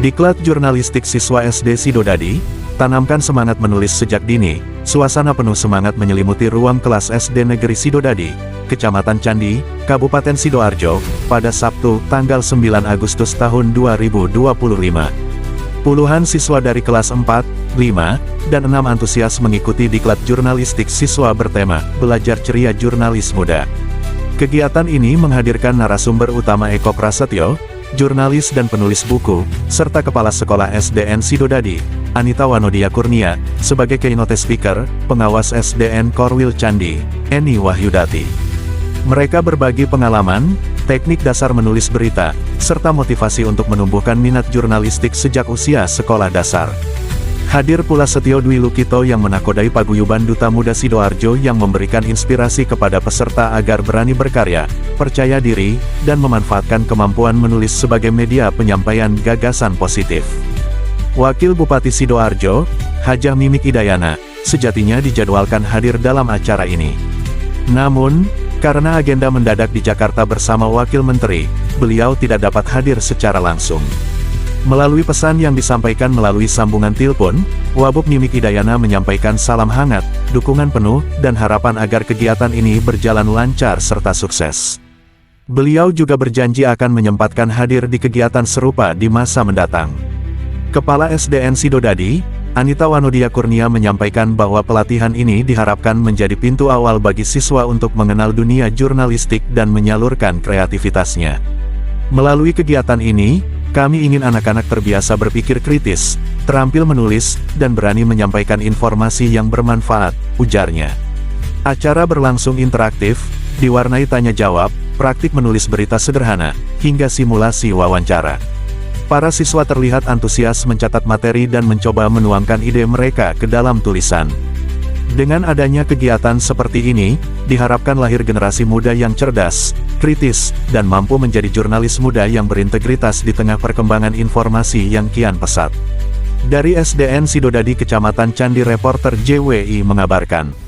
Diklat Jurnalistik Siswa SD Sidodadi, tanamkan semangat menulis sejak dini. Suasana penuh semangat menyelimuti ruang kelas SD Negeri Sidodadi, Kecamatan Candi, Kabupaten Sidoarjo, pada Sabtu, tanggal 9 Agustus tahun 2025. Puluhan siswa dari kelas 4, 5, dan 6 antusias mengikuti diklat jurnalistik siswa bertema, Belajar Ceria Jurnalis Muda. Kegiatan ini menghadirkan narasumber utama Eko Prasetyo, jurnalis dan penulis buku, serta Kepala Sekolah SDN Sidodadi, Anita Wanodia Kurnia, sebagai keynote speaker, pengawas SDN Korwil Candi, Eni Wahyudati. Mereka berbagi pengalaman, teknik dasar menulis berita, serta motivasi untuk menumbuhkan minat jurnalistik sejak usia sekolah dasar. Hadir pula Setio Dwi Lukito yang menakodai paguyuban Duta Muda Sidoarjo yang memberikan inspirasi kepada peserta agar berani berkarya, percaya diri, dan memanfaatkan kemampuan menulis sebagai media penyampaian gagasan positif. Wakil Bupati Sidoarjo, Hajah Mimik Idayana, sejatinya dijadwalkan hadir dalam acara ini. Namun, karena agenda mendadak di Jakarta bersama Wakil Menteri, beliau tidak dapat hadir secara langsung. Melalui pesan yang disampaikan melalui sambungan telepon, Wabub Mimik Idayana menyampaikan salam hangat, dukungan penuh, dan harapan agar kegiatan ini berjalan lancar serta sukses. Beliau juga berjanji akan menyempatkan hadir di kegiatan serupa di masa mendatang. Kepala SDN Sidodadi, Anita Wanodia Kurnia menyampaikan bahwa pelatihan ini diharapkan menjadi pintu awal bagi siswa untuk mengenal dunia jurnalistik dan menyalurkan kreativitasnya. Melalui kegiatan ini, kami ingin anak-anak terbiasa berpikir kritis, terampil menulis, dan berani menyampaikan informasi yang bermanfaat, ujarnya. Acara berlangsung interaktif, diwarnai tanya-jawab, praktik menulis berita sederhana, hingga simulasi wawancara. Para siswa terlihat antusias mencatat materi dan mencoba menuangkan ide mereka ke dalam tulisan. Dengan adanya kegiatan seperti ini, diharapkan lahir generasi muda yang cerdas, kritis, dan mampu menjadi jurnalis muda yang berintegritas di tengah perkembangan informasi yang kian pesat. Dari SDN Sidodadi Kecamatan Candi, reporter JWI mengabarkan.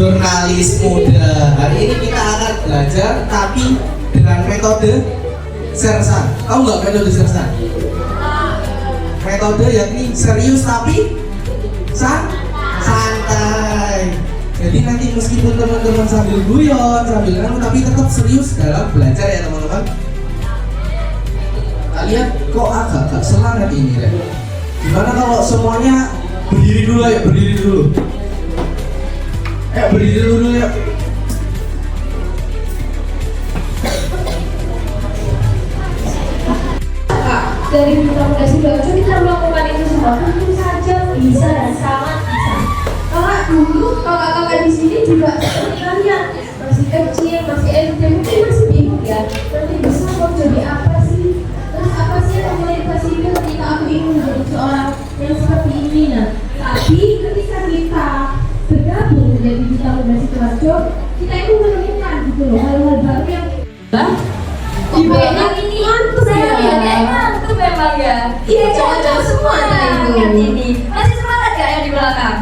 Jurnalis muda. Hari ini kita akan belajar, tapi dengan metode sersan. Tahu nggak metode sersan? Metode yakni serius tapi santai. Jadi nanti meskipun teman-teman sambil guyon, sambil nganu, tapi tetap serius dalam belajar ya teman-teman. Kalian kok agak semangat ini deh. Gimana kalau semuanya berdiri dulu ya, berdiri dulu. Berdiri dulu ya. Dari Duta Muda Sidoarjo kita melakukan itu semua tentu saja bisa dan sangat bisa. Karena dulu kakak-kakak di sini juga seperti kalian masih kecil, masih SD, mungkin masih bingung ya. Nanti bisa mau jadi apa sih? Terus apa sih yang memotivasi itu ketika aku ingin menjadi seorang yang seperti ini? Nah, tapi ketika kita bergabung menjadi Duta Muda Sidoarjo, kita itu menemukan gitu loh hal-hal baru yang Dibayang ini mantul ya, mantul memang ya. Iya, cowok-cowok semua itu. Ini masih semangat gak yang di belakang?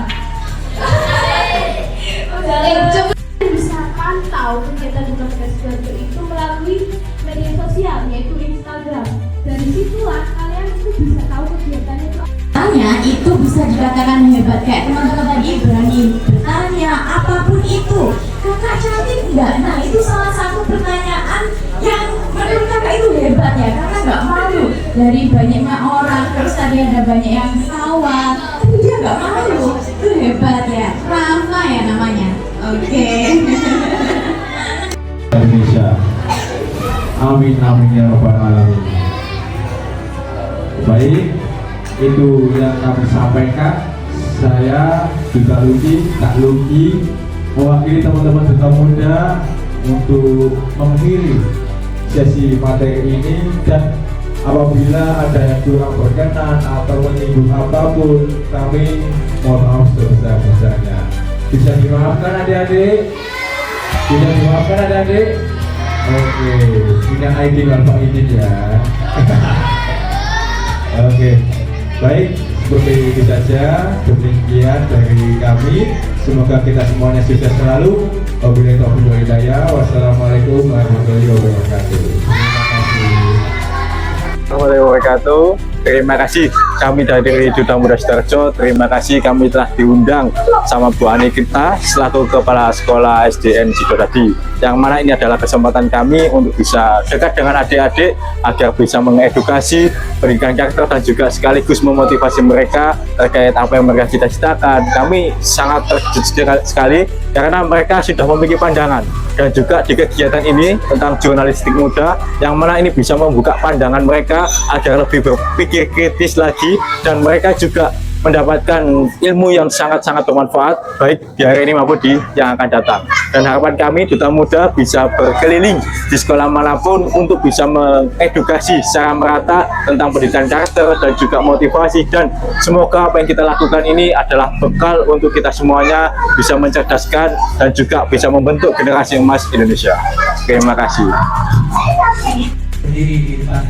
Coba bisa pantau kegiatan Duta Muda Sidoarjo itu melalui media sosial, yaitu Instagram. Dari situlah kalian itu bisa tahu kegiatannya itu. Tanya itu bisa dikatakan hebat, kayak teman-teman tadi berani bertanya apapun itu. Kakak cantik enggak? Nah, itu salah satu pertanyaan yang menurut kakak itu hebat ya, karena nggak malu dari banyaknya orang. Terus tadi ada banyak yang ketawa, tapi dia nggak malu. Itu hebat ya, Rafa ya namanya. Oke. Indonesia. Amin amin ya rabbal alamin. Baik, itu yang kami sampaikan. Saya Duta Luki, Kak Luki, mewakili teman-teman Duta Muda untuk mengakhiri sesi materi ini, dan apabila ada yang kurang berkenan atau menyinggung apapun, kami mohon maaf sebesar-besarnya. Bisa dimaafkan adik-adik? Bisa dimaafkan adik-adik? Oke, punya ID Bapak ini ya. Oke, baik, seperti itu saja. Demikian dari kami. Semoga kita semuanya sukses selalu. Wabillahi taufiq wal hidayah. Wassalamualaikum warahmatullahi wabarakatuh. Terima kasih. Assalamualaikum warahmatullahi wabarakatuh. Terima kasih kami dari Duta Muda Sidoarjo. Terima kasih kami telah diundang sama Bu Ani kita selaku Kepala Sekolah SDN Sidodadi. Yang mana ini adalah kesempatan kami untuk bisa dekat dengan adik-adik agar bisa mengedukasi, berikan karakter dan juga sekaligus memotivasi mereka terkait apa yang mereka cita-citakan. Kami sangat terkejut sekali karena mereka sudah memiliki pandangan, dan juga di kegiatan ini tentang jurnalistik muda yang mana ini bisa membuka pandangan mereka agar lebih berpikir kritis lagi, dan mereka juga mendapatkan ilmu yang sangat-sangat bermanfaat baik di hari ini maupun di yang akan datang. Dan harapan kami Duta Muda bisa berkeliling di sekolah manapun untuk bisa mengedukasi secara merata tentang pendidikan karakter dan juga motivasi, dan semoga apa yang kita lakukan ini adalah bekal untuk kita semuanya bisa mencerdaskan dan juga bisa membentuk generasi emas Indonesia. Terima kasih. Berdiri di depan.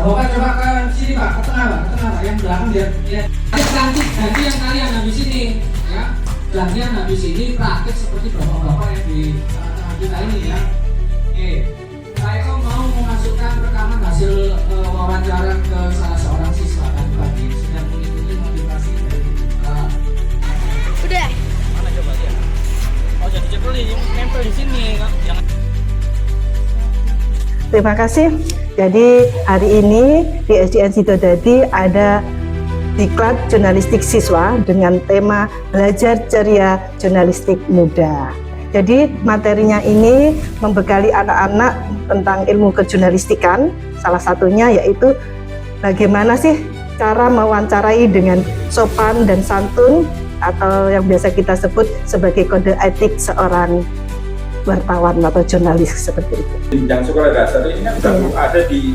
Bapak coba ke sini Pak, ke tengah Pak, ke tengah Pak, yang belakang lihat. Cantik, ganti yang kalian habis ini, ya. Gantian habis ini praktek seperti bapak-bapak yang di tengah-tengah kita ini ya. Oke, saya mau memasukkan rekaman hasil wawancara ke salah seorang siswa tadi pagi sedang mengikuti motivasi dari Udah. Mana coba lihat? Oh jadi cepeli, nempel di sini. Jangan. Terima kasih. Jadi hari ini di SDN Sidodadi ada diklat jurnalistik siswa dengan tema Belajar Ceria Jurnalistik Muda. Jadi materinya ini membekali anak-anak tentang ilmu kejurnalistikan. Salah satunya yaitu bagaimana sih cara mewawancarai dengan sopan dan santun, atau yang biasa kita sebut sebagai kode etik seorang wartawan atau jurnalis seperti itu. Jenjang sekolah dasar ini kan baru ada di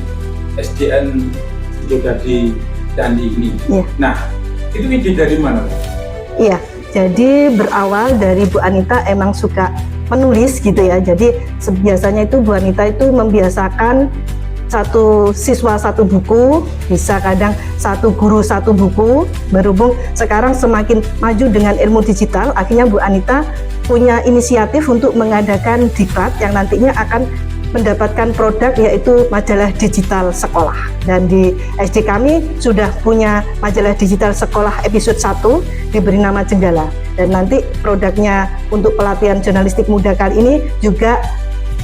SDN Sidodadi Candi ini. Iya. Nah, itu ide dari mana? Iya, jadi berawal dari Bu Anita emang suka menulis gitu ya. Jadi biasanya itu Bu Anita itu membiasakan satu siswa satu buku, bisa kadang satu guru satu buku. Berhubung sekarang semakin maju dengan ilmu digital, akhirnya Bu Anita punya inisiatif untuk mengadakan diklat yang nantinya akan mendapatkan produk yaitu majalah digital sekolah. Dan di SD kami sudah punya majalah digital sekolah episode 1 diberi nama Jenggala. Dan nanti produknya untuk pelatihan jurnalistik muda kali ini juga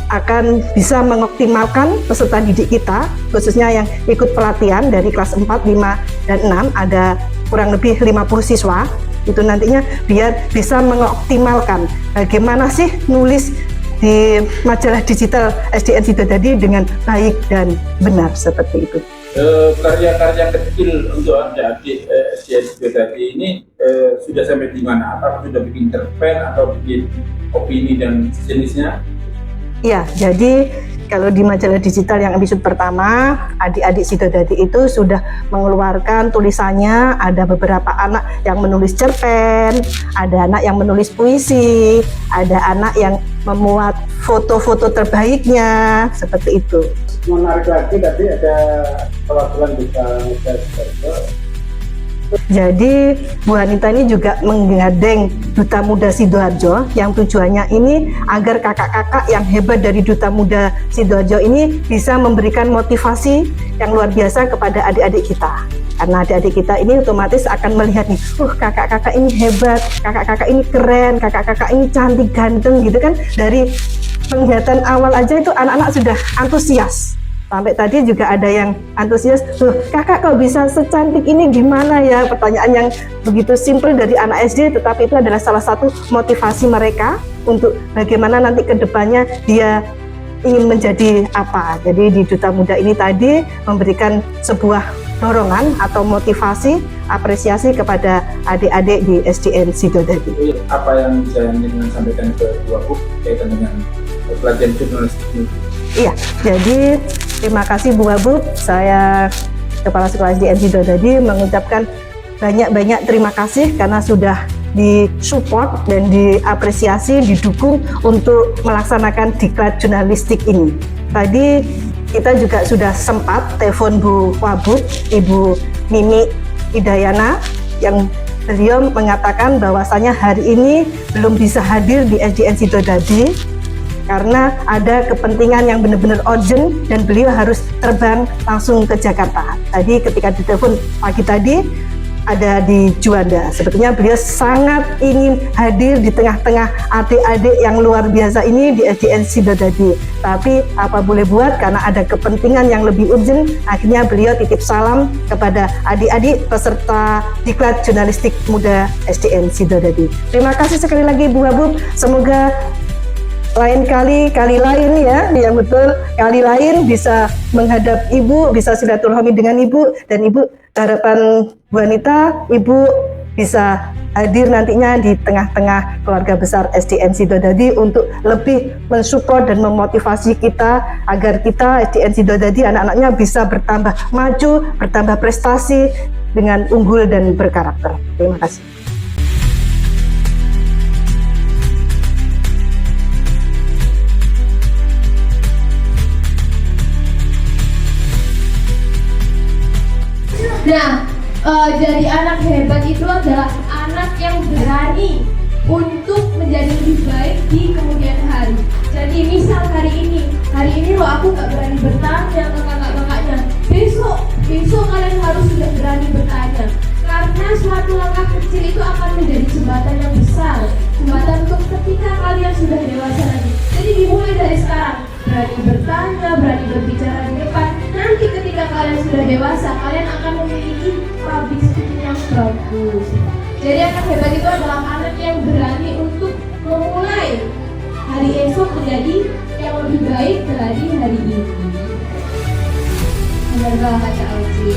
akan bisa mengoptimalkan peserta didik kita, khususnya yang ikut pelatihan dari kelas 4, 5, dan 6, ada kurang lebih 50 siswa. Itu nantinya biar bisa mengoptimalkan bagaimana sih nulis di majalah digital SDN Sidodadi dengan baik dan benar seperti itu. Karya-karya kecil untuk adik-adik SDN Sidodadi ini sudah sampai di mana? Apakah sudah bikin cerpen atau bikin opini dan jenisnya? Iya, jadi kalau di majalah digital yang episode pertama, adik-adik Sidodadi itu sudah mengeluarkan tulisannya. Ada beberapa anak yang menulis cerpen, ada anak yang menulis puisi, ada anak yang memuat foto-foto terbaiknya, seperti itu. Menarik lagi tadi ada perwakilan Duta Muda Sidoarjo. Jadi Bu Anita ini juga menggandeng Duta Muda Sidoarjo yang tujuannya ini agar kakak-kakak yang hebat dari Duta Muda Sidoarjo ini bisa memberikan motivasi yang luar biasa kepada adik-adik kita. Karena adik-adik kita ini otomatis akan melihat nih, kakak-kakak ini hebat, kakak-kakak ini keren, kakak-kakak ini cantik, ganteng gitu kan. Dari penglihatan awal aja itu anak-anak sudah antusias. Sampai tadi juga ada yang antusias, kakak kok bisa secantik ini gimana ya? Pertanyaan yang begitu simpel dari anak SD, tetapi itu adalah salah satu motivasi mereka untuk bagaimana nanti ke depannya dia ingin menjadi apa. Jadi di Duta Muda ini tadi memberikan sebuah dorongan atau motivasi, apresiasi kepada adik-adik di SDN Sidodadi. Apa yang bisa ingin sampaikan ke Bu Wagub kaitan dengan pelatihan jurnalistik ini? Iya, jadi terima kasih Bu Wagub. Saya Kepala Sekolah SDN Sidodadi mengucapkan banyak-banyak terima kasih karena sudah disupport dan diapresiasi, didukung untuk melaksanakan diklat jurnalistik ini. Tadi kita juga sudah sempat telepon Bu Wagub, Ibu Mimi Idayana, yang beliau mengatakan bahwasanya hari ini belum bisa hadir di SDN Sidodadi karena ada kepentingan yang benar-benar urgent dan beliau harus terbang langsung ke Jakarta. Tadi ketika ditelepon pagi tadi ada di Juanda. Sebetulnya beliau sangat ingin hadir di tengah-tengah adik-adik yang luar biasa ini di SDN Sidodadi. Tapi apa boleh buat, karena ada kepentingan yang lebih urgent, akhirnya beliau titip salam kepada adik-adik peserta diklat jurnalistik muda SDN Sidodadi. Terima kasih sekali lagi Bu Wagub. Semoga lain kali lain ya, yang betul, kali lain bisa menghadap Ibu, bisa silaturahmi dengan Ibu, dan Ibu, harapan Bu Anita, Ibu bisa hadir nantinya di tengah-tengah keluarga besar SDN Sidodadi untuk lebih mensupport dan memotivasi kita agar kita SDN Sidodadi anak-anaknya bisa bertambah maju, bertambah prestasi dengan unggul dan berkarakter. Terima kasih. Nah, jadi anak hebat itu adalah anak yang berani untuk menjadi lebih baik di kemudian hari. Jadi misal hari ini loh aku gak berani bertanya ke kakak-kakaknya. Besok kalian harus sudah berani bertanya. Karena suatu langkah kecil itu akan menjadi jembatan yang besar. Jembatan untuk ketika kalian sudah dewasa nanti. Jadi dimulai dari sekarang. Berani bertanya, berani berbicara di depan. Nanti ketika kalian sudah dewasa, kalian akan memiliki public speaking yang bagus. Jadi anak hebat itu adalah anak yang berani untuk memulai hari esok menjadi yang lebih baik dari hari ini. Benar banget Kak Oci.